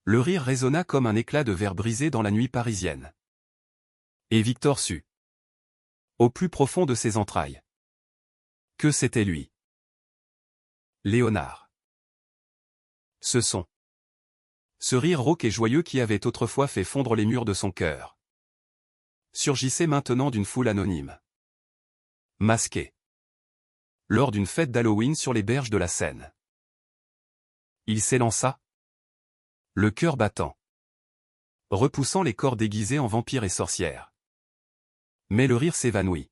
Le rire résonna comme un éclat de verre brisé dans la nuit parisienne. Et Victor sut, au plus profond de ses entrailles, que c'était lui. Léonard. Ce son. Ce rire rauque et joyeux qui avait autrefois fait fondre les murs de son cœur surgissait maintenant d'une foule anonyme. Masqué. Lors d'une fête d'Halloween sur les berges de la Seine. Il s'élança, le cœur battant, repoussant les corps déguisés en vampires et sorcières. Mais le rire s'évanouit,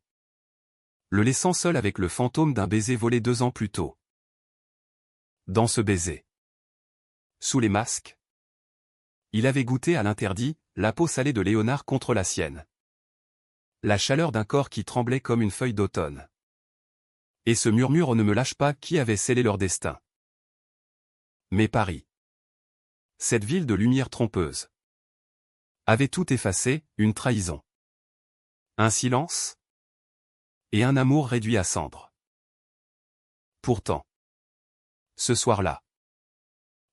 le laissant seul avec le fantôme d'un baiser volé 2 ans plus tôt. Dans ce baiser, sous les masques, il avait goûté à l'interdit, la peau salée de Léonard contre la sienne. La chaleur d'un corps qui tremblait comme une feuille d'automne. Et ce murmure « On ne me lâche pas » qui avait scellé leur destin. Mais Paris, cette ville de lumière trompeuse, avait tout effacé, une trahison, un silence et un amour réduit à cendres. Pourtant, ce soir-là,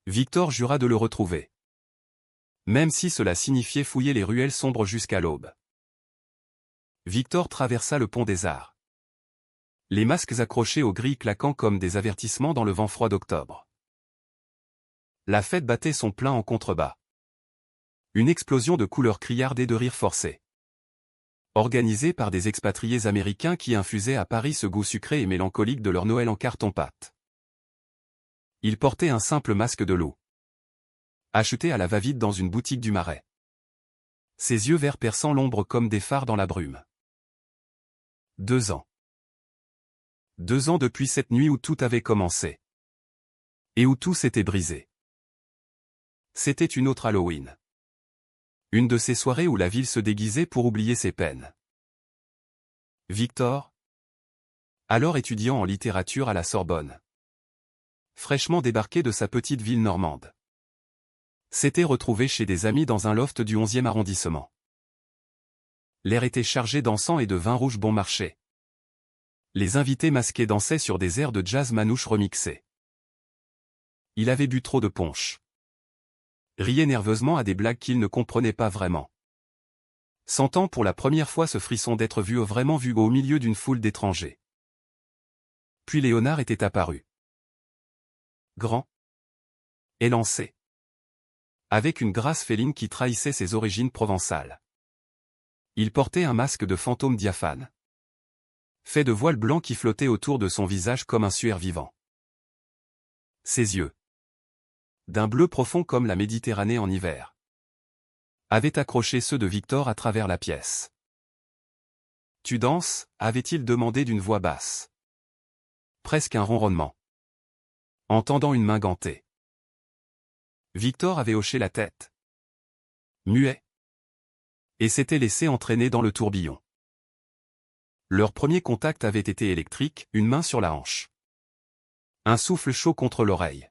Victor jura de le retrouver. Même si cela signifiait fouiller les ruelles sombres jusqu'à l'aube. Victor traversa le pont des Arts. Les masques accrochés aux grilles claquant comme des avertissements dans le vent froid d'octobre. La fête battait son plein en contrebas. Une explosion de couleurs criardes et de rires forcés. Organisée par des expatriés américains qui infusaient à Paris ce goût sucré et mélancolique de leur Noël en carton-pâte. Il portait un simple masque de loup, acheté à la va-vite dans une boutique du Marais. Ses yeux verts perçant l'ombre comme des phares dans la brume. 2 ans. 2 ans depuis cette nuit où tout avait commencé. Et où tout s'était brisé. C'était une autre Halloween. Une de ces soirées où la ville se déguisait pour oublier ses peines. Victor, alors étudiant en littérature à la Sorbonne, fraîchement débarqué de sa petite ville normande, s'était retrouvé chez des amis dans un loft du 11e arrondissement. L'air était chargé d'encens et de vin rouge bon marché. Les invités masqués dansaient sur des airs de jazz manouche remixés. Il avait bu trop de punch. Riait nerveusement à des blagues qu'il ne comprenait pas vraiment. Sentant pour la première fois ce frisson d'être vraiment vu au milieu d'une foule d'étrangers. Puis Léonard était apparu. Grand. Élancé. Avec une grâce féline qui trahissait ses origines provençales. Il portait un masque de fantôme diaphane, fait de voiles blancs qui flottaient autour de son visage comme un suaire vivant. Ses yeux, d'un bleu profond comme la Méditerranée en hiver, avaient accroché ceux de Victor à travers la pièce. « Tu danses » avait-il demandé d'une voix basse. Presque un ronronnement. Entendant une main gantée. Victor avait hoché la tête. Muet. Et s'était laissé entraîner dans le tourbillon. Leur premier contact avait été électrique, une main sur la hanche. Un souffle chaud contre l'oreille.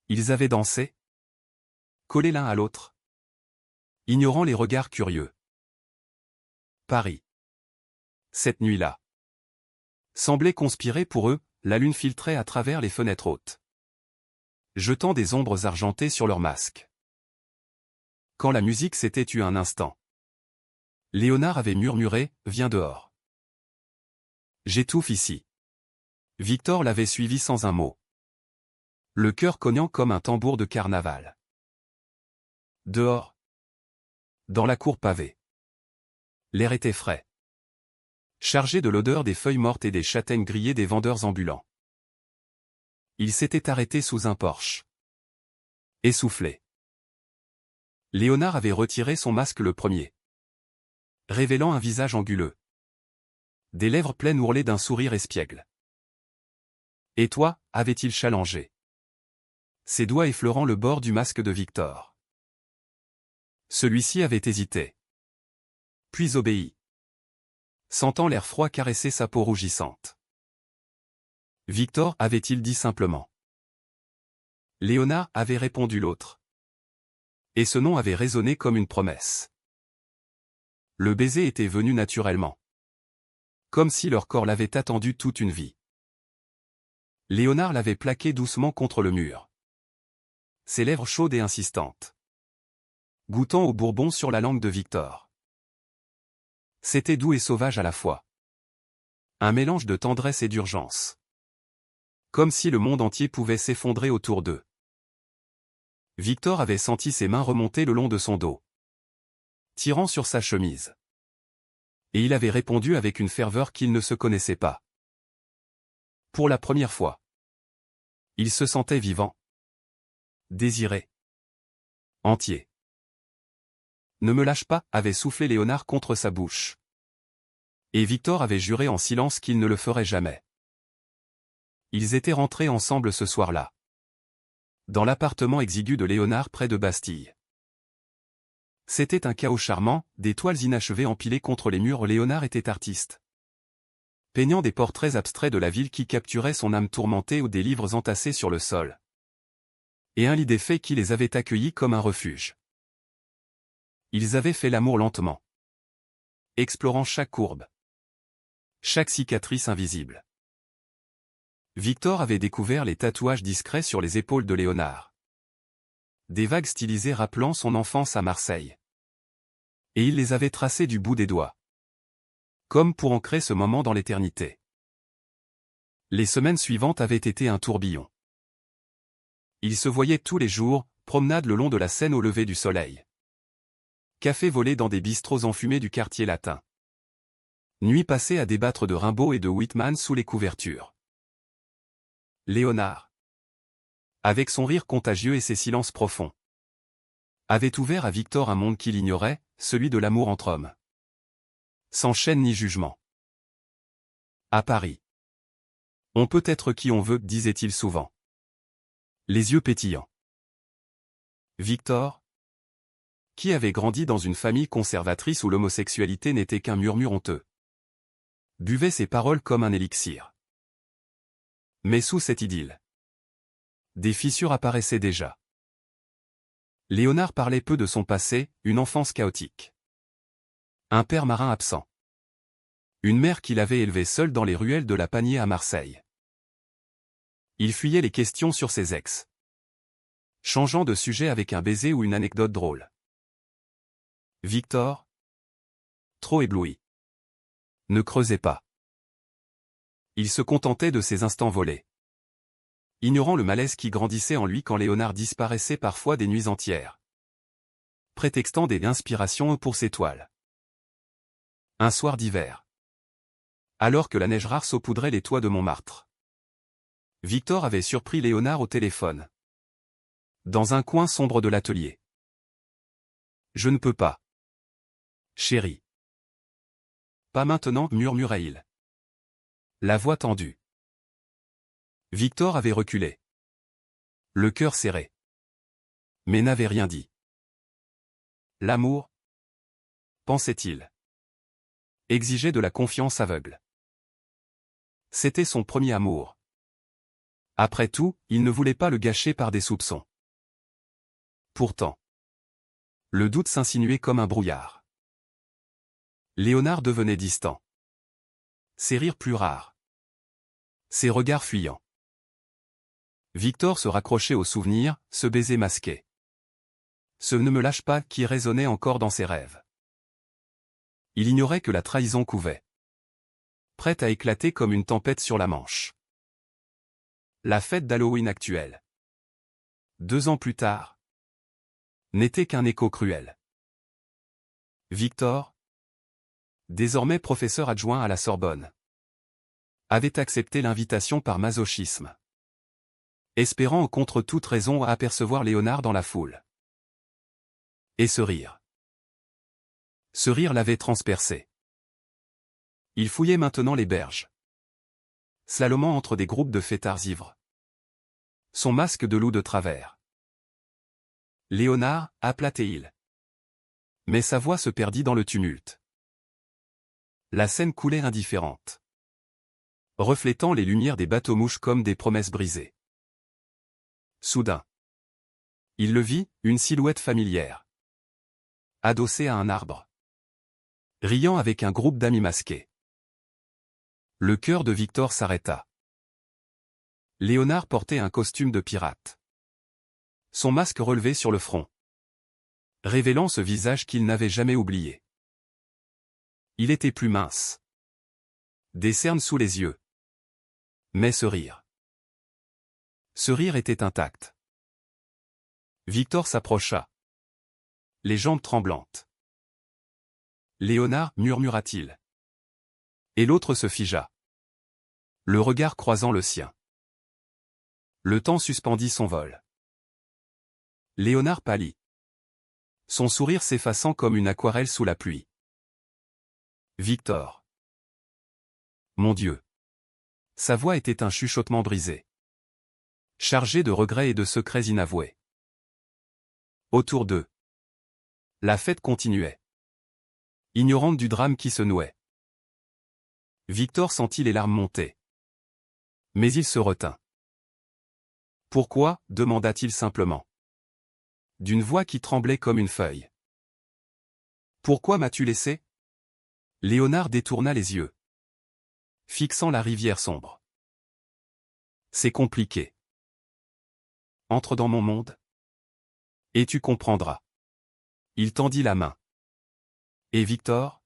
Ils avaient dansé, collés l'un à l'autre, ignorant les regards curieux. Paris. Cette nuit-là semblait conspirer pour eux, la lune filtrait à travers les fenêtres hautes, jetant des ombres argentées sur leurs masques. Quand la musique s'était tue un instant, Léonard avait murmuré « Viens dehors. » J'étouffe ici. Victor l'avait suivi sans un mot. Le cœur cognant comme un tambour de carnaval. Dehors. Dans la cour pavée. L'air était frais. Chargé de l'odeur des feuilles mortes et des châtaignes grillées des vendeurs ambulants. Il s'était arrêté sous un porche. Essoufflé. Léonard avait retiré son masque le premier, révélant un visage anguleux. Des lèvres pleines ourlées d'un sourire espiègle. « Et toi » avait-il challengé. Ses doigts effleurant le bord du masque de Victor. Celui-ci avait hésité. Puis obéi. Sentant l'air froid caresser sa peau rougissante. Victor avait-il dit simplement. Léonard avait répondu l'autre. Et ce nom avait résonné comme une promesse. Le baiser était venu naturellement. Comme si leur corps l'avait attendu toute une vie. Léonard l'avait plaqué doucement contre le mur. ses lèvres chaudes et insistantes. Goûtant au bourbon sur la langue de Victor. C'était doux et sauvage à la fois. Un mélange de tendresse et d'urgence. Comme si le monde entier pouvait s'effondrer autour d'eux. Victor avait senti ses mains remonter le long de son dos, tirant sur sa chemise. Et il avait répondu avec une ferveur qu'il ne se connaissait pas. Pour la première fois. Il se sentait vivant. Désiré. Entier. Ne me lâche pas, avait soufflé Léonard contre sa bouche. Et Victor avait juré en silence qu'il ne le ferait jamais. Ils étaient rentrés ensemble ce soir-là. Dans l'appartement exigu de Léonard près de Bastille. C'était un chaos charmant, des toiles inachevées empilées contre les murs. Léonard était artiste. Peignant des portraits abstraits de la ville qui capturaient son âme tourmentée ou des livres entassés sur le sol. Et un lit défait qui les avait accueillis comme un refuge. Ils avaient fait l'amour lentement. Explorant chaque courbe. Chaque cicatrice invisible. Victor avait découvert les tatouages discrets sur les épaules de Léonard. Des vagues stylisées rappelant son enfance à Marseille. Et il les avait tracés du bout des doigts. Comme pour ancrer ce moment dans l'éternité. Les semaines suivantes avaient été un tourbillon. Ils se voyaient tous les jours, promenade le long de la Seine au lever du soleil. Café volé dans des bistrots enfumés du quartier latin. Nuit passée à débattre de Rimbaud et de Whitman sous les couvertures. Léonard, avec son rire contagieux et ses silences profonds, avait ouvert à Victor un monde qu'il ignorait, celui de l'amour entre hommes. Sans chaîne ni jugement. À Paris. On peut être qui on veut, disait-il souvent. Les yeux pétillants. Victor, qui avait grandi dans une famille conservatrice où l'homosexualité n'était qu'un murmure honteux, buvait ses paroles comme un élixir. Mais sous cette idylle, des fissures apparaissaient déjà. Léonard parlait peu de son passé, une enfance chaotique. Un père marin absent. Une mère qu'il avait élevée seule dans les ruelles de la Panier à Marseille. Il fuyait les questions sur ses ex. Changeant de sujet avec un baiser ou une anecdote drôle. Victor, trop ébloui, ne creusait pas. Il se contentait de ses instants volés. Ignorant le malaise qui grandissait en lui quand Léonard disparaissait parfois des nuits entières. Prétextant des inspirations pour ses toiles. Un soir d'hiver. Alors que la neige rare saupoudrait les toits de Montmartre. Victor avait surpris Léonard au téléphone. Dans un coin sombre de l'atelier. Je ne peux pas. Chérie. Pas maintenant, murmurait-il. La voix tendue. Victor avait reculé. Le cœur serré. Mais n'avait rien dit. L'amour, pensait-il, exigeait de la confiance aveugle. C'était son premier amour. Après tout, il ne voulait pas le gâcher par des soupçons. Pourtant, le doute s'insinuait comme un brouillard. Léonard devenait distant. Ses rires plus rares. Ses regards fuyants. Victor se raccrochait aux souvenirs, ce baiser masqué. Ce ne me lâche pas qui résonnait encore dans ses rêves. Il ignorait que la trahison couvait. Prête à éclater comme une tempête sur la Manche. La fête d'Halloween actuelle. 2 ans plus tard. N'était qu'un écho cruel. Victor, désormais professeur adjoint à la Sorbonne, avait accepté l'invitation par masochisme. Espérant contre toute raison apercevoir Léonard dans la foule. Et ce rire. Ce rire l'avait transpercé. Il fouillait maintenant les berges. Slalomant entre des groupes de fêtards ivres. Son masque de loup de travers. Léonard, aplatait-il. Mais sa voix se perdit dans le tumulte. La Seine coulait indifférente. Reflétant les lumières des bateaux-mouches comme des promesses brisées. Soudain. Il le vit, une silhouette familière. Adossée à un arbre. Riant avec un groupe d'amis masqués. Le cœur de Victor s'arrêta. Léonard portait un costume de pirate. Son masque relevé sur le front, révélant ce visage qu'il n'avait jamais oublié. Il était plus mince. Des cernes sous les yeux. Mais ce rire. Ce rire était intact. Victor s'approcha. Les jambes tremblantes. Léonard, murmura-t-il. Et l'autre se figea. Le regard croisant le sien. Le temps suspendit son vol. Léonard pâlit. Son sourire s'effaçant comme une aquarelle sous la pluie. Victor. Mon Dieu. Sa voix était un chuchotement brisé. Chargé de regrets et de secrets inavoués. Autour d'eux. La fête continuait. Ignorante du drame qui se nouait. Victor sentit les larmes monter. Mais il se retint. Pourquoi, demanda-t-il simplement. D'une voix qui tremblait comme une feuille. Pourquoi m'as-tu laissé? Léonard détourna les yeux, fixant la rivière sombre. C'est compliqué. Entre dans mon monde. Et tu comprendras. Il tendit la main. Et Victor?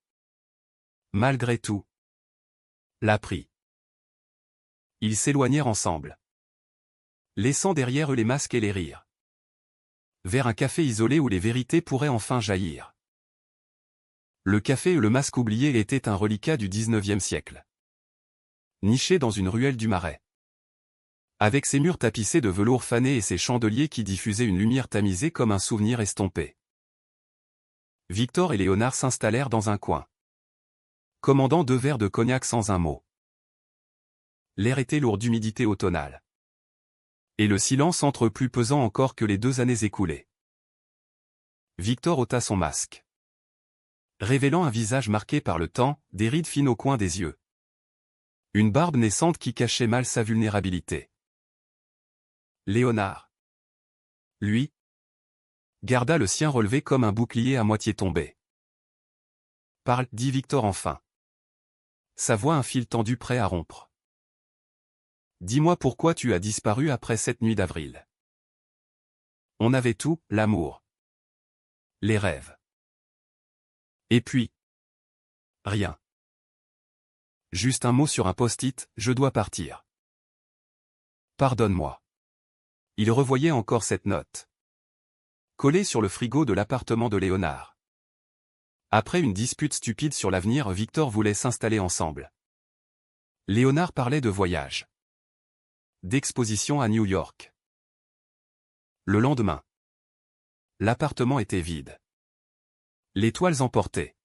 Malgré tout. La prit. Ils s'éloignèrent ensemble, laissant derrière eux les masques et les rires. Vers un café isolé où les vérités pourraient enfin jaillir. Le café et le masque oublié était un reliquat du XIXe siècle. Niché dans une ruelle du Marais. Avec ses murs tapissés de velours fané et ses chandeliers qui diffusaient une lumière tamisée comme un souvenir estompé. Victor et Léonard s'installèrent dans un coin, commandant 2 verres de cognac sans un mot. L'air était lourd d'humidité automnale. Et le silence entre eux plus pesant encore que les 2 années écoulées. Victor ôta son masque, révélant un visage marqué par le temps, des rides fines au coin des yeux. Une barbe naissante qui cachait mal sa vulnérabilité. Léonard, lui, garda le sien relevé comme un bouclier à moitié tombé. Parle, dit Victor enfin. Sa voix un fil tendu prêt à rompre. Dis-moi pourquoi tu as disparu après cette nuit d'avril. On avait tout, l'amour. Les rêves. Et puis. Rien. Juste un mot sur un post-it, je dois partir. Pardonne-moi. Il revoyait encore cette note, collée sur le frigo de l'appartement de Léonard. Après une dispute stupide sur l'avenir, Victor voulait s'installer ensemble. Léonard parlait de voyage, d'exposition à New York. Le lendemain, l'appartement était vide. Les toiles emportées.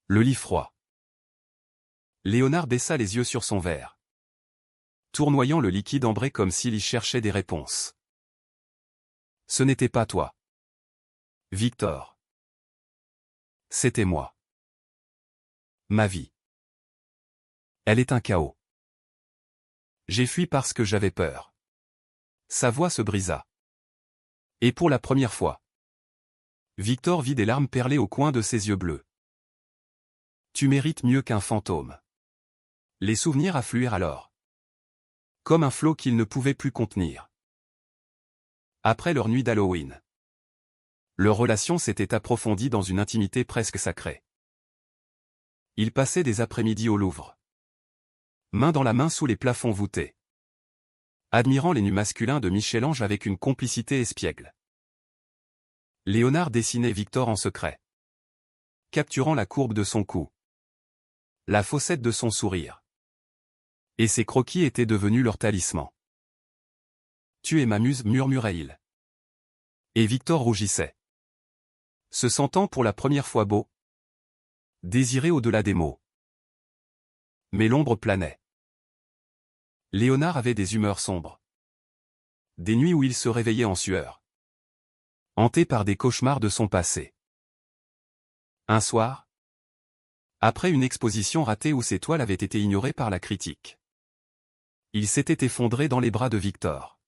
Le lit froid. Léonard baissa les yeux sur son verre, tournoyant le liquide ambré comme s'il y cherchait des réponses. Ce n'était pas toi, Victor. C'était moi. Ma vie. Elle est un chaos. J'ai fui parce que j'avais peur. Sa voix se brisa. Et pour la première fois, Victor vit des larmes perler au coin de ses yeux bleus. Tu mérites mieux qu'un fantôme. Les souvenirs affluèrent alors, comme un flot qu'il ne pouvait plus contenir. Après leur nuit d'Halloween, leur relation s'était approfondie dans une intimité presque sacrée. Ils passaient des après-midi au Louvre, main dans la main sous les plafonds voûtés, admirant les nus masculins de Michel-Ange avec une complicité espiègle. Léonard dessinait Victor en secret, capturant la courbe de son cou, la fossette de son sourire. Et ses croquis étaient devenus leur talisman. Tu es ma muse, murmurait-il. Et Victor rougissait, se sentant pour la première fois beau, désiré au-delà des mots. Mais l'ombre planait. Léonard avait des humeurs sombres. Des nuits où il se réveillait en sueur, hanté par des cauchemars de son passé. Un soir, après une exposition ratée où ses toiles avaient été ignorées par la critique, il s'était effondré dans les bras de Victor.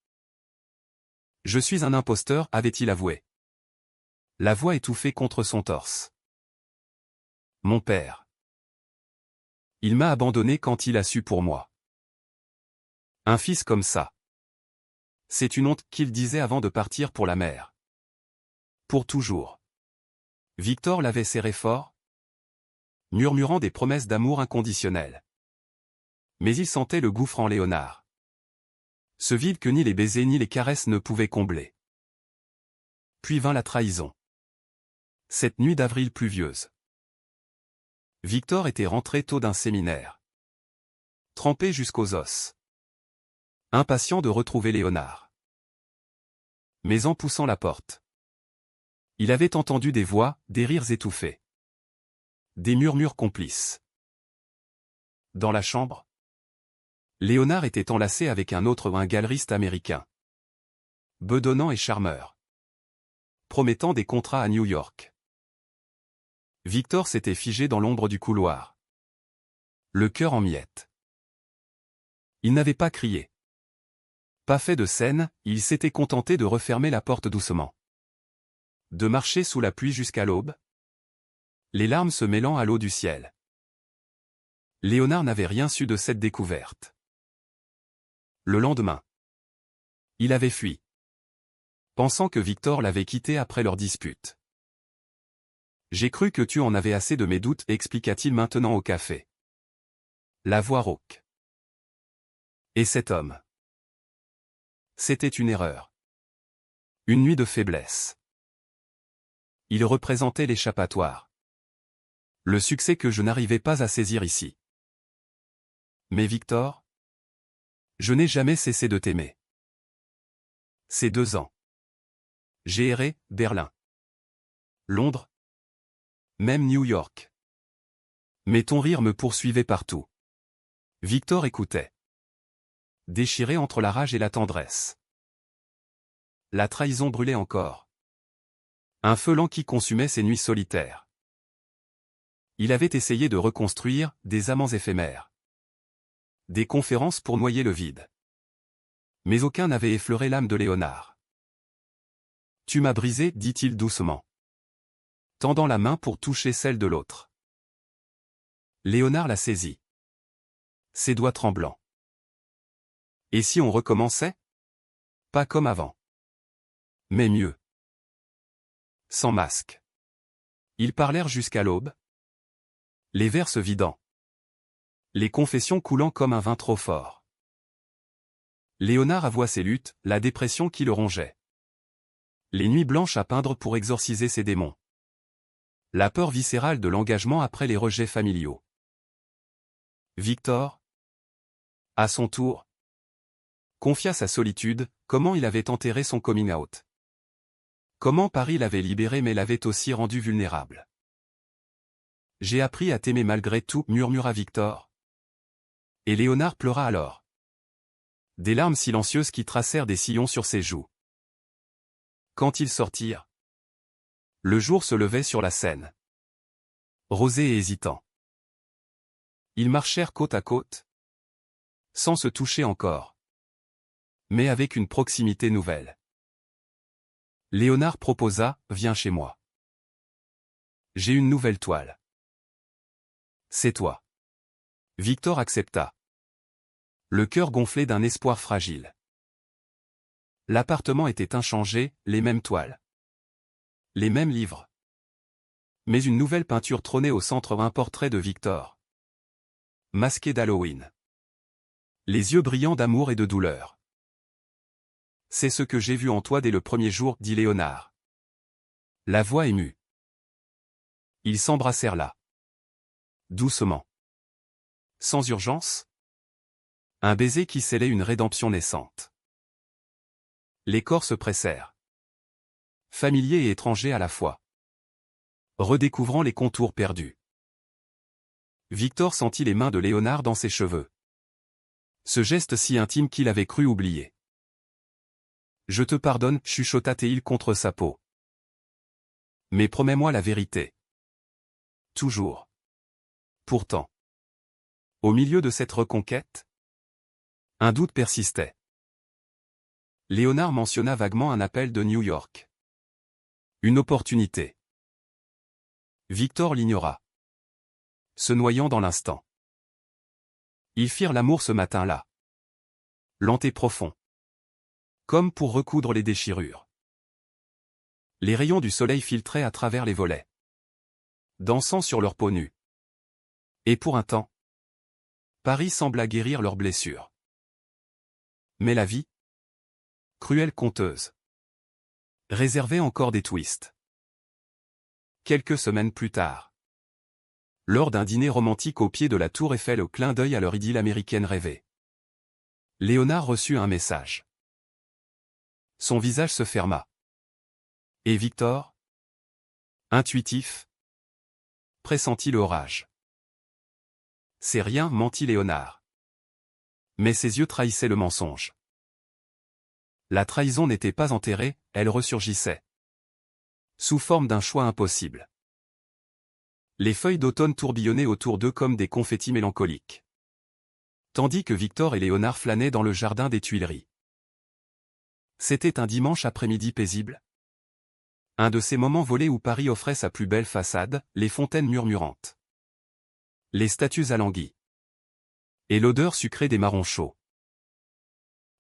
Je suis un imposteur, avait-il avoué, la voix étouffée contre son torse. Mon père. Il m'a abandonné quand il a su pour moi. Un fils comme ça. C'est une honte, qu'il disait avant de partir pour la mer. Pour toujours. Victor l'avait serré fort, murmurant des promesses d'amour inconditionnel. Mais il sentait le gouffre en Léonard. Ce vide que ni les baisers ni les caresses ne pouvaient combler. Puis vint la trahison. Cette nuit d'avril pluvieuse. Victor était rentré tôt d'un séminaire. Trempé jusqu'aux os. Impatient de retrouver Léonard. Mais en poussant la porte, il avait entendu des voix, des rires étouffés. Des murmures complices. Dans la chambre, Léonard était enlacé avec un galeriste américain. Bedonnant et charmeur. Promettant des contrats à New York. Victor s'était figé dans l'ombre du couloir. Le cœur en miettes. Il n'avait pas crié. Pas fait de scène, il s'était contenté de refermer la porte doucement. De marcher sous la pluie jusqu'à l'aube, les larmes se mêlant à l'eau du ciel. Léonard n'avait rien su de cette découverte. Le lendemain, il avait fui, pensant que Victor l'avait quitté après leur dispute. J'ai cru que tu en avais assez de mes doutes, expliqua-t-il maintenant au café. La voix rauque. Et cet homme? C'était une erreur. Une nuit de faiblesse. Il représentait l'échappatoire. Le succès que je n'arrivais pas à saisir ici. Mais Victor? Je n'ai jamais cessé de t'aimer. Ces 2 ans. J'ai erré, Berlin. Londres. Même New York. Mais ton rire me poursuivait partout. Victor écoutait. Déchiré entre la rage et la tendresse. La trahison brûlait encore. Un feu lent qui consumait ses nuits solitaires. Il avait essayé de reconstruire des amants éphémères. Des conférences pour noyer le vide. Mais aucun n'avait effleuré l'âme de Léonard. Tu m'as brisé, dit-il doucement, tendant la main pour toucher celle de l'autre. Léonard la saisit. Ses doigts tremblants. Et si on recommençait? Pas comme avant. Mais mieux. Sans masque. Ils parlèrent jusqu'à l'aube. Les verres se vidant. Les confessions coulant comme un vin trop fort. Léonard avoua ses luttes, la dépression qui le rongeait. Les nuits blanches à peindre pour exorciser ses démons. La peur viscérale de l'engagement après les rejets familiaux. Victor, à son tour, confia sa solitude, comment il avait enterré son coming out. Comment Paris l'avait libéré mais l'avait aussi rendu vulnérable. J'ai appris à t'aimer malgré tout, murmura Victor. Et Léonard pleura alors. Des larmes silencieuses qui tracèrent des sillons sur ses joues. Quand ils sortirent, le jour se levait sur la Seine. Rosé et hésitant. Ils marchèrent côte à côte, sans se toucher encore, mais avec une proximité nouvelle. Léonard proposa, viens chez moi. J'ai une nouvelle toile. C'est toi. Victor accepta. Le cœur gonflé d'un espoir fragile. L'appartement était inchangé, les mêmes toiles. Les mêmes livres. Mais une nouvelle peinture trônait au centre, un portrait de Victor. Masqué d'Halloween. Les yeux brillants d'amour et de douleur. C'est ce que j'ai vu en toi dès le premier jour, dit Léonard. La voix émue. Ils s'embrassèrent là. Doucement. Sans urgence. Un baiser qui scellait une rédemption naissante. Les corps se pressèrent. Familiers et étrangers à la fois. Redécouvrant les contours perdus. Victor sentit les mains de Léonard dans ses cheveux. Ce geste si intime qu'il avait cru oublier. Je te pardonne, chuchota-t-il contre sa peau. Mais promets-moi la vérité. Toujours. Pourtant. Au milieu de cette reconquête, un doute persistait. Léonard mentionna vaguement un appel de New York. Une opportunité. Victor l'ignora. Se noyant dans l'instant. Ils firent l'amour ce matin-là. Lent et profond. Comme pour recoudre les déchirures. Les rayons du soleil filtraient à travers les volets, dansant sur leur peau nue. Et pour un temps, Paris sembla guérir leurs blessures. Mais la vie, cruelle conteuse, réservait encore des twists. Quelques semaines plus tard, lors d'un dîner romantique au pied de la tour Eiffel au clin d'œil à leur idylle américaine rêvée, Léonard reçut un message. Son visage se ferma. Et Victor, intuitif, pressentit l'orage. C'est rien, mentit Léonard. Mais ses yeux trahissaient le mensonge. La trahison n'était pas enterrée, elle ressurgissait. Sous forme d'un choix impossible. Les feuilles d'automne tourbillonnaient autour d'eux comme des confettis mélancoliques. Tandis que Victor et Léonard flânaient dans le jardin des Tuileries. C'était un dimanche après-midi paisible. Un de ces moments volés où Paris offrait sa plus belle façade, les fontaines murmurantes, les statues alanguies, et l'odeur sucrée des marrons chauds.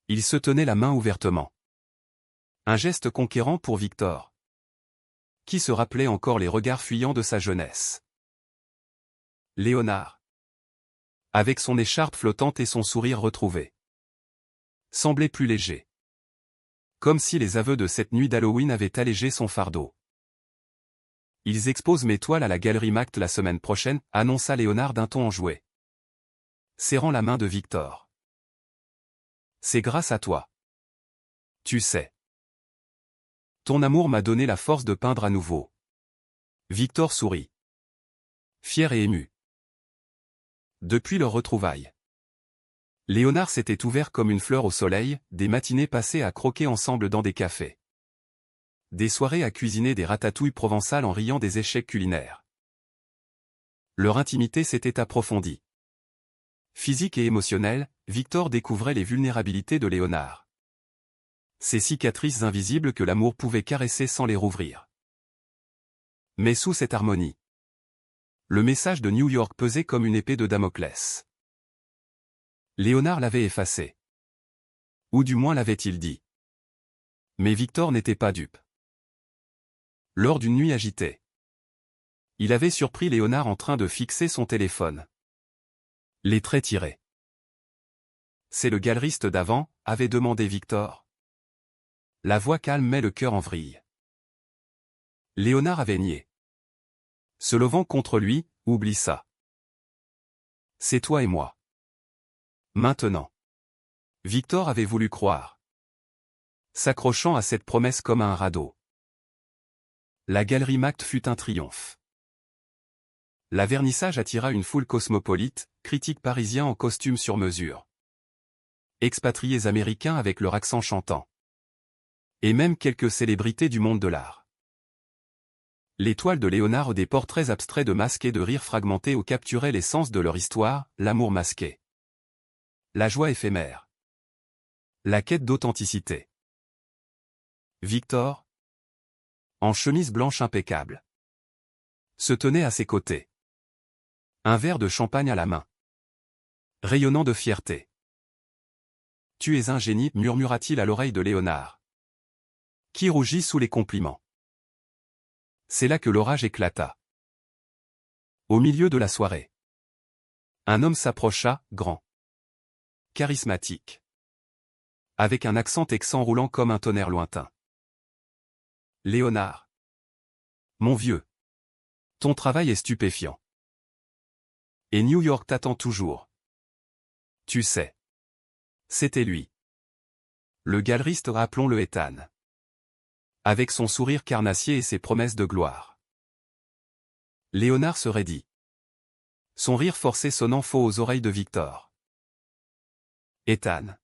Ils se tenaient la main ouvertement. Un geste conquérant pour Victor, qui se rappelait encore les regards fuyants de sa jeunesse. Léonard, avec son écharpe flottante et son sourire retrouvé, semblait plus léger. Comme si les aveux de cette nuit d'Halloween avaient allégé son fardeau. Ils exposent mes toiles à la Galerie Mact la semaine prochaine, annonça Léonard d'un ton enjoué, serrant la main de Victor. C'est grâce à toi. Tu sais. Ton amour m'a donné la force de peindre à nouveau. Victor sourit, fier et ému. Depuis leur retrouvaille, Léonard s'était ouvert comme une fleur au soleil, des matinées passées à croquer ensemble dans des cafés. Des soirées à cuisiner des ratatouilles provençales en riant des échecs culinaires. Leur intimité s'était approfondie. Physique et émotionnelle, Victor découvrait les vulnérabilités de Léonard. Ces cicatrices invisibles que l'amour pouvait caresser sans les rouvrir. Mais sous cette harmonie, le message de New York pesait comme une épée de Damoclès. Léonard l'avait effacé. Ou du moins l'avait-il dit. Mais Victor n'était pas dupe. Lors d'une nuit agitée, il avait surpris Léonard en train de fixer son téléphone. Les traits tirés. C'est le galeriste d'avant, avait demandé Victor. La voix calme mais le cœur en vrille. Léonard avait nié. Se levant contre lui, oublie ça. C'est toi et moi. Maintenant. Victor avait voulu croire, s'accrochant à cette promesse comme à un radeau. La Galerie Mact fut un triomphe. La vernissage attira une foule cosmopolite, critiques parisiens en costume sur mesure, expatriés américains avec leur accent chantant, et même quelques célébrités du monde de l'art. Les toiles de Léonard, des portraits abstraits de masques et de rires fragmentés où capturaient l'essence de leur histoire, l'amour masqué, la joie éphémère, la quête d'authenticité. Victor, en chemise blanche impeccable, se tenait à ses côtés. Un verre de champagne à la main, rayonnant de fierté. « Tu es un génie » murmura-t-il à l'oreille de Léonard, qui rougit sous les compliments. C'est là que l'orage éclata. Au milieu de la soirée, un homme s'approcha, grand, charismatique, avec un accent texan roulant comme un tonnerre lointain. Léonard. Mon vieux. Ton travail est stupéfiant. Et New York t'attend toujours. Tu sais. C'était lui. Le galeriste, rappelons-le, Ethan. Avec son sourire carnassier et ses promesses de gloire. Léonard se raidit. Son rire forcé sonnant faux aux oreilles de Victor. Ethan.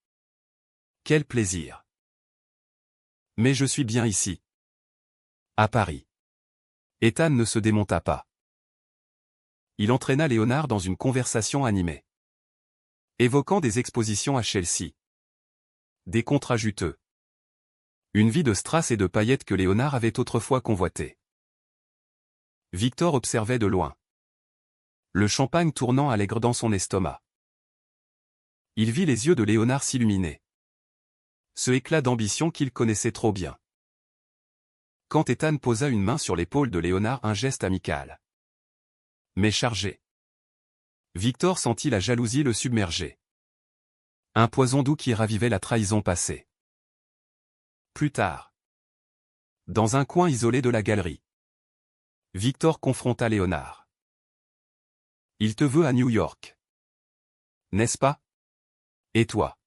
Quel plaisir. Mais je suis bien ici. À Paris. Ethan ne se démonta pas. Il entraîna Léonard dans une conversation animée, évoquant des expositions à Chelsea, des contrats juteux, une vie de strass et de paillettes que Léonard avait autrefois convoitée. Victor observait de loin, le champagne tournant allègre dans son estomac. Il vit les yeux de Léonard s'illuminer. Ce éclat d'ambition qu'il connaissait trop bien. Quand Ethan posa une main sur l'épaule de Léonard, un geste amical, mais chargé. Victor sentit la jalousie le submerger. Un poison doux qui ravivait la trahison passée. Plus tard, dans un coin isolé de la galerie, Victor confronta Léonard. Il te veut à New York. N'est-ce pas? Et toi?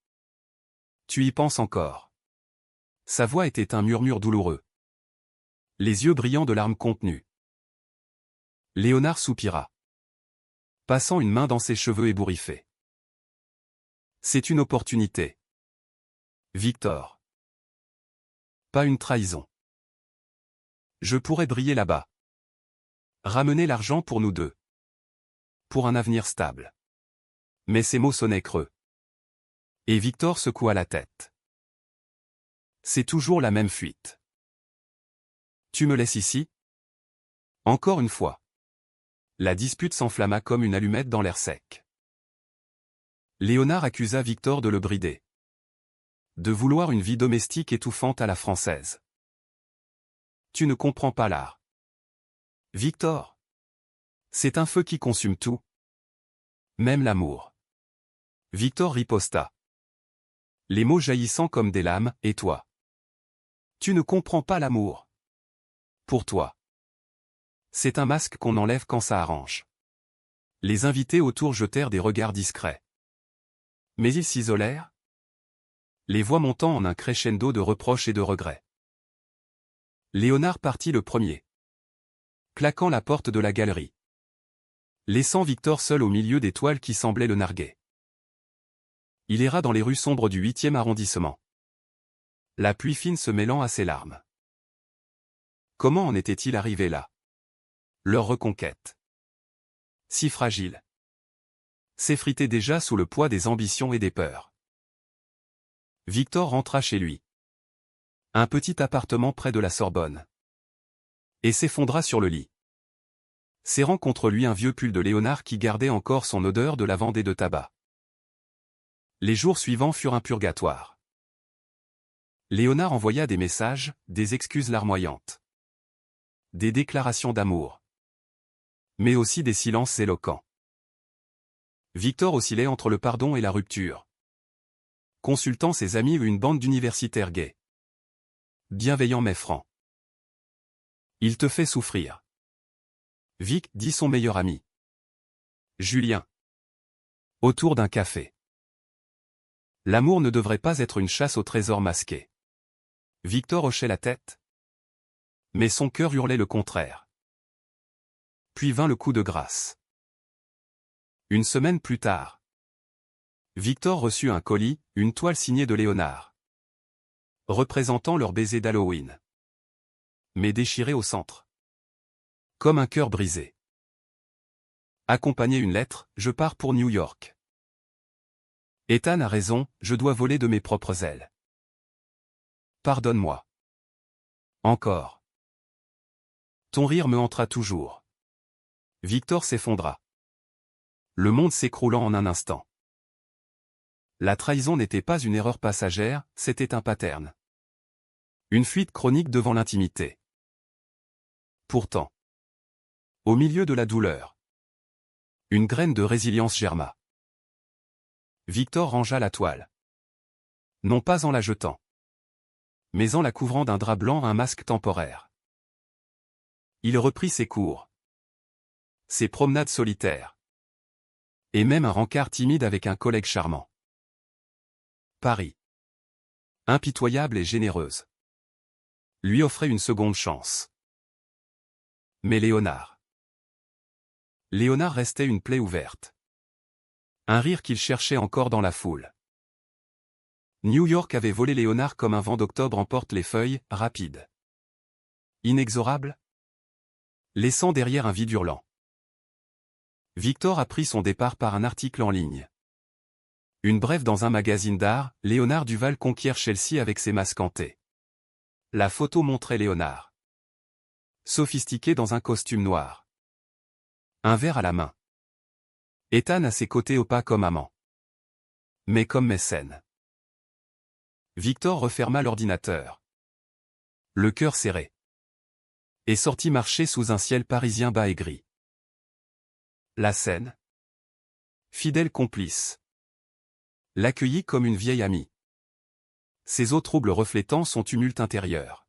Tu y penses encore? Sa voix était un murmure douloureux. Les yeux brillants de larmes contenues. Léonard soupira, passant une main dans ses cheveux ébouriffés. C'est une opportunité. Victor. Pas une trahison. Je pourrais briller là-bas. Ramener l'argent pour nous deux. Pour un avenir stable. Mais ces mots sonnaient creux. Et Victor secoua la tête. C'est toujours la même fuite. Tu me laisses ici? Encore une fois. La dispute s'enflamma comme une allumette dans l'air sec. Léonard accusa Victor de le brider. De vouloir une vie domestique étouffante à la française. Tu ne comprends pas l'art. Victor. C'est un feu qui consume tout. Même l'amour. Victor riposta. Les mots jaillissant comme des lames, et toi? Tu ne comprends pas l'amour. Pour toi. C'est un masque qu'on enlève quand ça arrange. Les invités autour jetèrent des regards discrets. Mais ils s'isolèrent. Les voix montant en un crescendo de reproches et de regrets. Léonard partit le premier. Claquant la porte de la galerie. Laissant Victor seul au milieu des toiles qui semblaient le narguer. Il erra dans les rues sombres du 8e arrondissement. La pluie fine se mêlant à ses larmes. Comment en était-il arrivé là? Leur reconquête. Si fragile. S'effritait déjà sous le poids des ambitions et des peurs. Victor rentra chez lui. Un petit appartement près de la Sorbonne. Et s'effondra sur le lit. Serrant contre lui un vieux pull de Léonard qui gardait encore son odeur de lavande et de tabac. Les jours suivants furent un purgatoire. Léonard envoya des messages, des excuses larmoyantes. Des déclarations d'amour. Mais aussi des silences éloquents. Victor oscillait entre le pardon et la rupture. Consultant ses amis ou une bande d'universitaires gays. Bienveillant mais franc. Il te fait souffrir. Vic, dit son meilleur ami. Julien. Autour d'un café. L'amour ne devrait pas être une chasse au trésor masqué. Victor hochait la tête. Mais son cœur hurlait le contraire. Puis vint le coup de grâce. Une semaine plus tard. Victor reçut un colis, une toile signée de Léonard. Représentant leur baiser d'Halloween. Mais déchiré au centre. Comme un cœur brisé. Accompagné une lettre, je pars pour New York. Ethan a raison, je dois voler de mes propres ailes. Pardonne-moi. Encore. Ton rire me hantera toujours. Victor s'effondra. Le monde s'écroulant en un instant. La trahison n'était pas une erreur passagère, c'était un pattern. Une fuite chronique devant l'intimité. Pourtant. Au milieu de la douleur. Une graine de résilience germa. Victor rangea la toile. Non pas en la jetant. Mais en la couvrant d'un drap blanc, un masque temporaire. Il reprit ses cours. Ses promenades solitaires. Et même un rencard timide avec un collègue charmant. Paris. Impitoyable et généreuse. Lui offrait une seconde chance. Mais Léonard. Léonard restait une plaie ouverte. Un rire qu'il cherchait encore dans la foule. New York avait volé Léonard comme un vent d'octobre emporte les feuilles, rapide. Inexorable. Laissant derrière un vide hurlant. Victor a pris son départ par un article en ligne. Une brève dans un magazine d'art, Léonard Duval conquiert Chelsea avec ses masques hantés. La photo montrait Léonard. Sophistiqué dans un costume noir. Un verre à la main. Ethan à ses côtés opaque comme amant. Mais comme mécène. Victor referma l'ordinateur. Le cœur serré. Et sortit marcher sous un ciel parisien bas et gris. La scène, fidèle complice, l'accueillit comme une vieille amie. Ses eaux troubles reflétant son tumulte intérieur.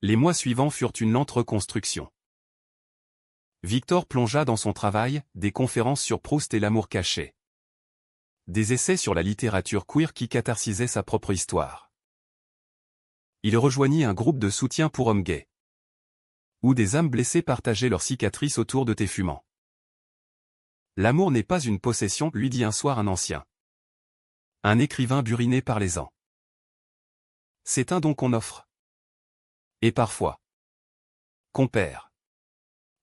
Les mois suivants furent une lente reconstruction. Victor plongea dans son travail, des conférences sur Proust et l'amour caché. Des essais sur la littérature queer qui catharsisaient sa propre histoire. Il rejoignit un groupe de soutien pour hommes gays. Où des âmes blessées partageaient leurs cicatrices autour de thé fumant. L'amour n'est pas une possession, lui dit un soir un ancien. Un écrivain buriné par les ans. C'est un don qu'on offre. Et parfois, qu'on perd.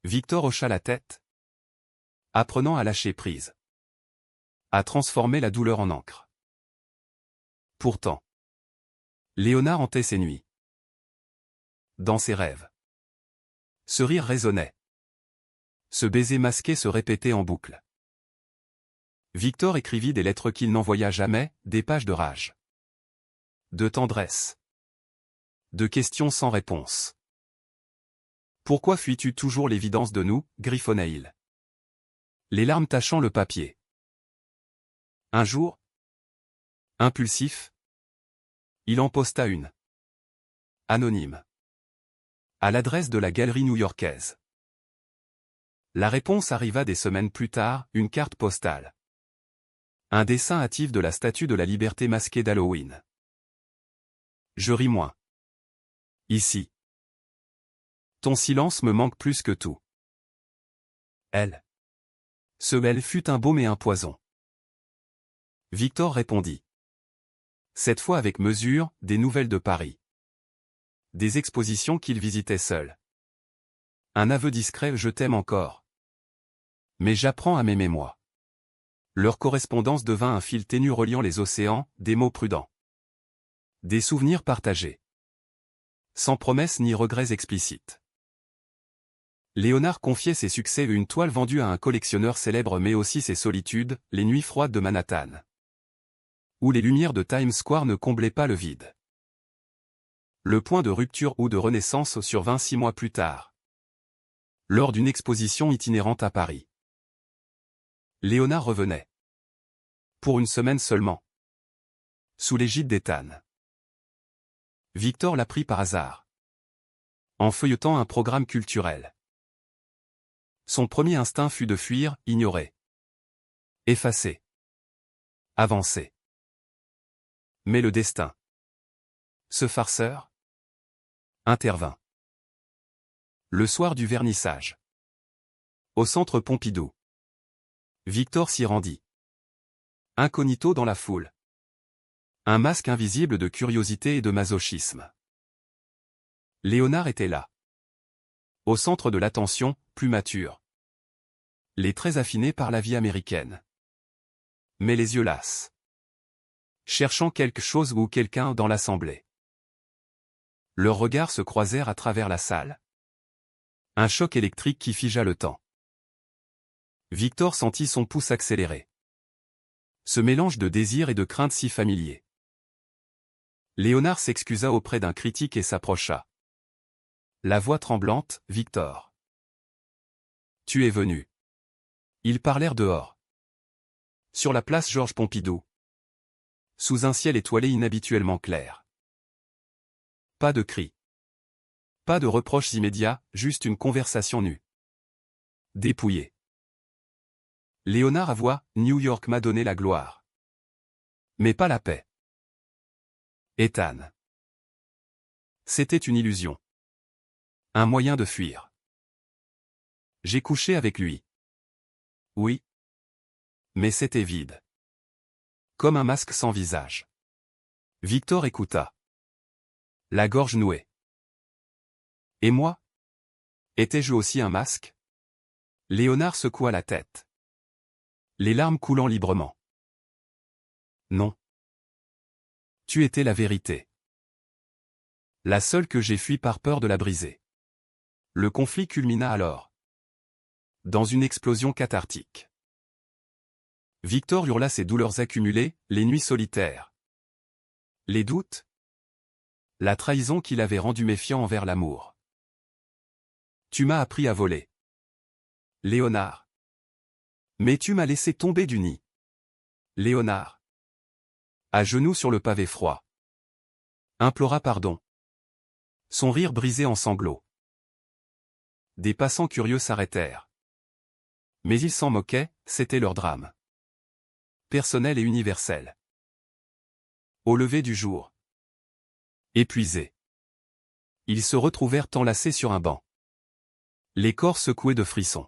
Victor hocha la tête, apprenant à lâcher prise. À transformer la douleur en encre. Pourtant, Léonard hantait ses nuits. Dans ses rêves. Ce rire résonnait. Ce baiser masqué se répétait en boucle. Victor écrivit des lettres qu'il n'envoya jamais, des pages de rage. De tendresse. De questions sans réponse. Pourquoi fuis-tu toujours l'évidence de nous, griffonnait-il. Les larmes tachant le papier. Un jour, impulsif, il en posta une. Anonyme. À l'adresse de la galerie new-yorkaise. La réponse arriva des semaines plus tard, une carte postale. Un dessin hâtif de la statue de la liberté masquée d'Halloween. Je ris moins. Ici. Ton silence me manque plus que tout. Elle. Ce elle fut un baume et un poison. Victor répondit. Cette fois avec mesure, des nouvelles de Paris. Des expositions qu'il visitait seul. Un aveu discret, je t'aime encore. Mais j'apprends à m'aimer moi. Leur correspondance devint un fil ténu reliant les océans, des mots prudents. Des souvenirs partagés. Sans promesses ni regrets explicites. Léonard confiait ses succès et une toile vendue à un collectionneur célèbre mais aussi ses solitudes, les nuits froides de Manhattan. Où les lumières de Times Square ne comblaient pas le vide. Le point de rupture ou de renaissance survint 6 mois plus tard. Lors d'une exposition itinérante à Paris. Léonard revenait. Pour une semaine seulement. Sous l'égide d'Ethan. Victor l'apprit par hasard. En feuilletant un programme culturel. Son premier instinct fut de fuir, ignorer. Effacer. Avancer. Mais le destin. Ce farceur intervint. Le soir du vernissage. Au centre Pompidou. Victor s'y rendit. Incognito dans la foule. Un masque invisible de curiosité et de masochisme. Léonard était là. Au centre de l'attention, plus mature. Les traits affinés par la vie américaine. Mais les yeux lasses. Cherchant quelque chose ou quelqu'un dans l'assemblée. Leurs regards se croisèrent à travers la salle. Un choc électrique qui figea le temps. Victor sentit son pouce accélérer. Ce mélange de désir et de crainte si familier. Léonard s'excusa auprès d'un critique et s'approcha. La voix tremblante, Victor. Tu es venu. Ils parlèrent dehors. Sur la place Georges Pompidou. Sous un ciel étoilé inhabituellement clair. Pas de cris. Pas de reproches immédiats, juste une conversation nue. Dépouillée. Léonard avoua, New York m'a donné la gloire. Mais pas la paix. Ethan. C'était une illusion. Un moyen de fuir. J'ai couché avec lui. Oui. Mais c'était vide. Comme un masque sans visage. Victor écouta. La gorge nouée. Et moi? Étais-je aussi un masque? Léonard secoua la tête. Les larmes coulant librement. Non. Tu étais la vérité. La seule que j'ai fui par peur de la briser. Le conflit culmina alors. Dans une explosion cathartique. Victor hurla ses douleurs accumulées, les nuits solitaires. Les doutes? La trahison qui l'avait rendu méfiant envers l'amour. Tu m'as appris à voler. Léonard. Mais tu m'as laissé tomber du nid. Léonard. À genoux sur le pavé froid. Implora pardon. Son rire brisé en sanglots. Des passants curieux s'arrêtèrent. Mais ils s'en moquaient, c'était leur drame. Personnel et universel. Au lever du jour. Épuisés. Ils se retrouvèrent enlacés sur un banc. Les corps secoués de frissons.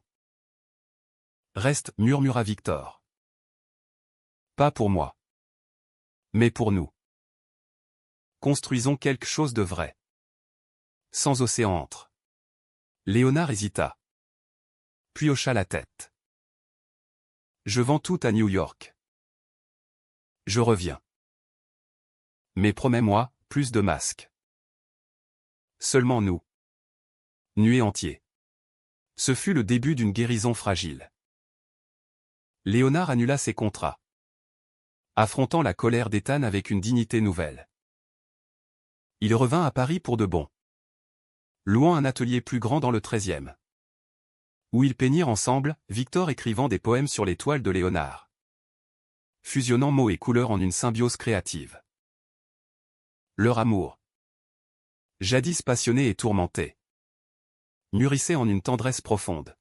Reste, murmura Victor. Pas pour moi. Mais pour nous. Construisons quelque chose de vrai. Sans océan entre. Léonard hésita. Puis hocha la tête. Je vends tout à New York. Je reviens. Mais promets-moi, plus de masques. Seulement nous. Nus et entiers. Ce fut le début d'une guérison fragile. Léonard annula ses contrats. Affrontant la colère d'Ethan avec une dignité nouvelle. Il revint à Paris pour de bon. Louant un atelier plus grand dans le 13e. Où ils peignirent ensemble, Victor écrivant des poèmes sur les toiles de Léonard. Fusionnant mots et couleurs en une symbiose créative. Leur amour. Jadis passionné et tourmenté. Mûrissait en une tendresse profonde.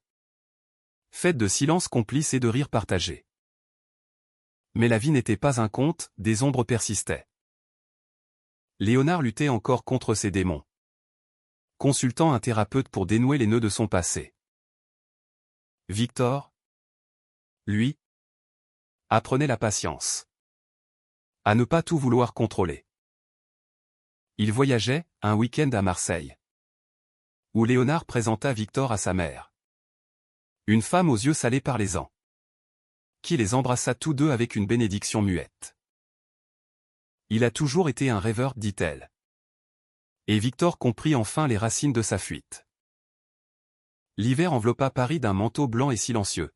Faite de silence complice et de rires partagés. Mais la vie n'était pas un conte, des ombres persistaient. Léonard luttait encore contre ses démons. Consultant un thérapeute pour dénouer les nœuds de son passé. Victor, lui, apprenait la patience. À ne pas tout vouloir contrôler. Il voyageait, un week-end à Marseille. Où Léonard présenta Victor à sa mère. Une femme aux yeux salés par les ans. Qui les embrassa tous deux avec une bénédiction muette. Il a toujours été un rêveur, dit-elle. Et Victor comprit enfin les racines de sa fuite. L'hiver enveloppa Paris d'un manteau blanc et silencieux.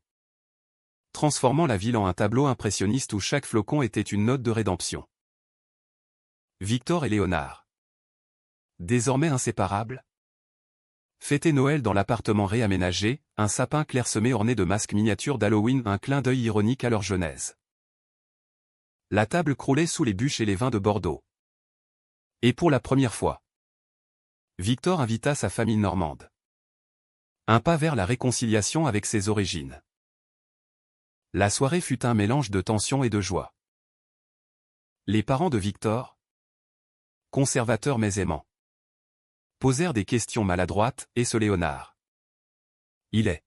Transformant la ville en un tableau impressionniste où chaque flocon était une note de rédemption. Victor et Léonard. Désormais inséparables. Fêter Noël dans l'appartement réaménagé, un sapin clairsemé orné de masques miniatures d'Halloween, un clin d'œil ironique à leur genèse. La table croulait sous les bûches et les vins de Bordeaux. Et pour la première fois, Victor invita sa famille normande. Un pas vers la réconciliation avec ses origines. La soirée fut un mélange de tension et de joie. Les parents de Victor, conservateurs mais aimants, posèrent des questions maladroites, et ce Léonard. Il est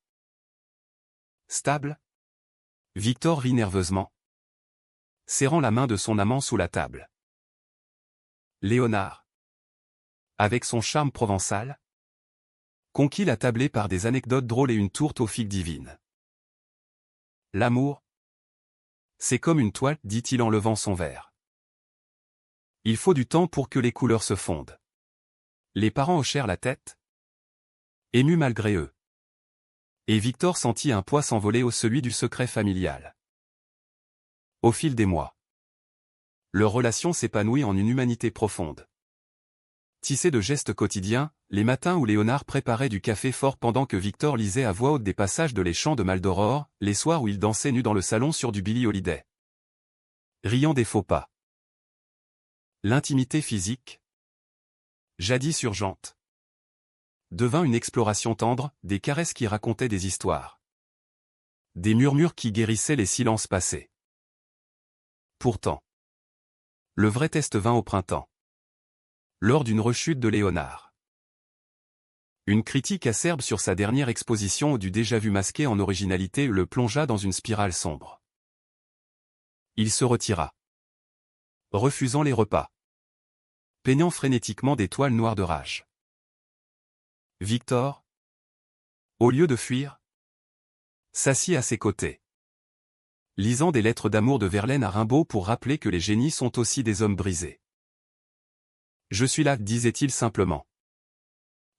stable? Victor rit nerveusement, serrant la main de son amant sous la table. Léonard, avec son charme provençal, conquit la tablée par des anecdotes drôles et une tourte aux figues divines. L'amour, c'est comme une toile, dit-il en levant son verre. Il faut du temps pour que les couleurs se fondent. Les parents hochèrent la tête, émus malgré eux. Et Victor sentit un poids s'envoler au celui du secret familial. Au fil des mois, leur relation s'épanouit en une humanité profonde. Tissée de gestes quotidiens, les matins où Léonard préparait du café fort pendant que Victor lisait à voix haute des passages de Les Chants de Maldoror, les soirs où il dansait nu dans le salon sur du Billie Holiday. Riant des faux pas. L'intimité physique, jadis urgente, devint une exploration tendre, des caresses qui racontaient des histoires. Des murmures qui guérissaient les silences passés. Pourtant, le vrai test vint au printemps. Lors d'une rechute de Léonard. Une critique acerbe sur sa dernière exposition du déjà-vu masqué en originalité le plongea dans une spirale sombre. Il se retira. Refusant les repas. Peignant frénétiquement des toiles noires de rage. Victor, au lieu de fuir, s'assit à ses côtés. Lisant des lettres d'amour de Verlaine à Rimbaud pour rappeler que les génies sont aussi des hommes brisés. Je suis là, disait-il simplement.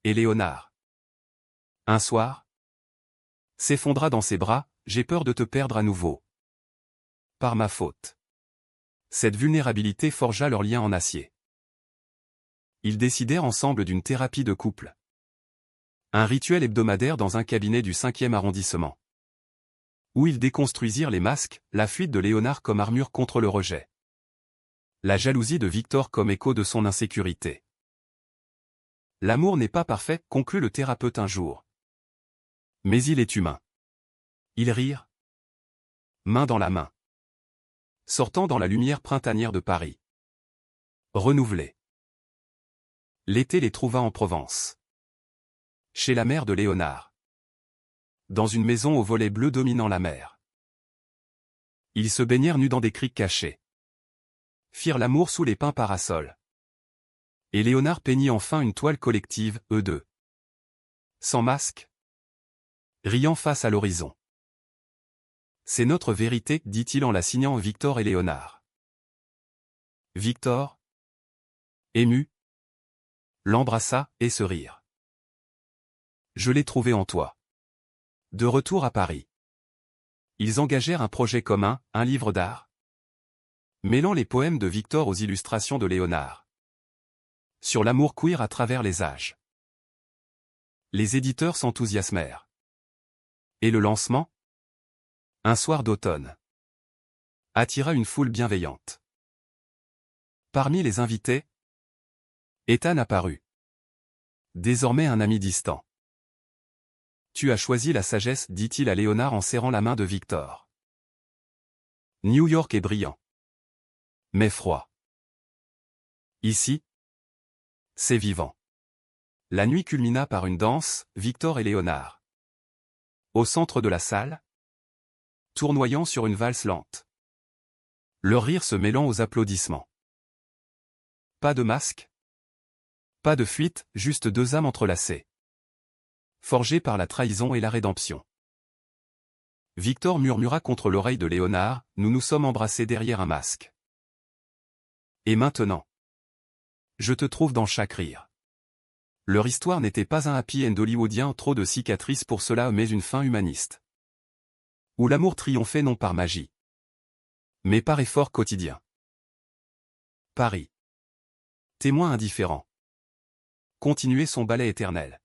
Et Léonard, un soir, s'effondra dans ses bras, j'ai peur de te perdre à nouveau. Par ma faute. Cette vulnérabilité forgea leur lien en acier. Ils décidèrent ensemble d'une thérapie de couple. Un rituel hebdomadaire dans un cabinet du 5e arrondissement. Où ils déconstruisirent les masques, la fuite de Léonard comme armure contre le rejet. La jalousie de Victor comme écho de son insécurité. L'amour n'est pas parfait, conclut le thérapeute un jour. Mais il est humain. Ils rirent. Main dans la main. Sortant dans la lumière printanière de Paris. Renouvelés. L'été les trouva en Provence. Chez la mère de Léonard. Dans une maison au volet bleu dominant la mer. Ils se baignèrent nus dans des criques cachées. Firent l'amour sous les pins parasols. Et Léonard peignit enfin une toile collective, eux deux. Sans masque. Riant face à l'horizon. C'est notre vérité, dit-il en la signant Victor et Léonard. Victor, ému, l'embrassa, et se rirent. Je l'ai trouvé en toi. De retour à Paris. Ils engagèrent un projet commun, un livre d'art. Mêlant les poèmes de Victor aux illustrations de Léonard. Sur l'amour queer à travers les âges. Les éditeurs s'enthousiasmèrent. Et le lancement? Un soir d'automne. Attira une foule bienveillante. Parmi les invités, Ethan apparut. Désormais un ami distant. Tu as choisi la sagesse, dit-il à Léonard en serrant la main de Victor. New York est brillant. Mais froid. Ici, c'est vivant. La nuit culmina par une danse, Victor et Léonard. Au centre de la salle, tournoyant sur une valse lente. Leur rire se mêlant aux applaudissements. Pas de masque. Pas de fuite, juste deux âmes entrelacées. Forgées par la trahison et la rédemption. Victor murmura contre l'oreille de Léonard, nous nous sommes embrassés derrière un masque. Et maintenant? Je te trouve dans chaque rire. Leur histoire n'était pas un happy end hollywoodien, trop de cicatrices pour cela, mais une fin humaniste. Où l'amour triomphait non par magie, mais par effort quotidien. Paris. Témoin indifférent. Continuait son ballet éternel.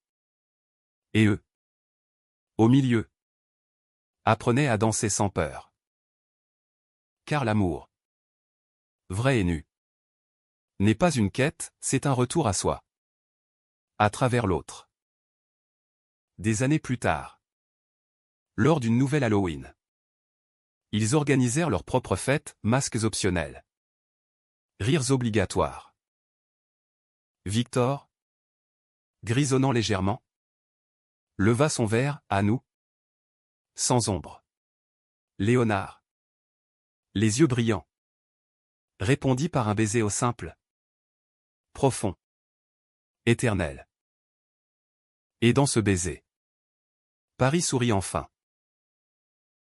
Et eux, au milieu, apprenaient à danser sans peur. Car l'amour, vrai et nu, n'est pas une quête, c'est un retour à soi. À travers l'autre. Des années plus tard, lors d'une nouvelle Halloween, ils organisèrent leur propre fête, masques optionnels. Rires obligatoires. Victor, grisonnant légèrement, leva son verre, à nous. Sans ombre. Léonard, les yeux brillants, répondit par un baiser au simple. Profond. Éternel. Et dans ce baiser, Paris sourit enfin.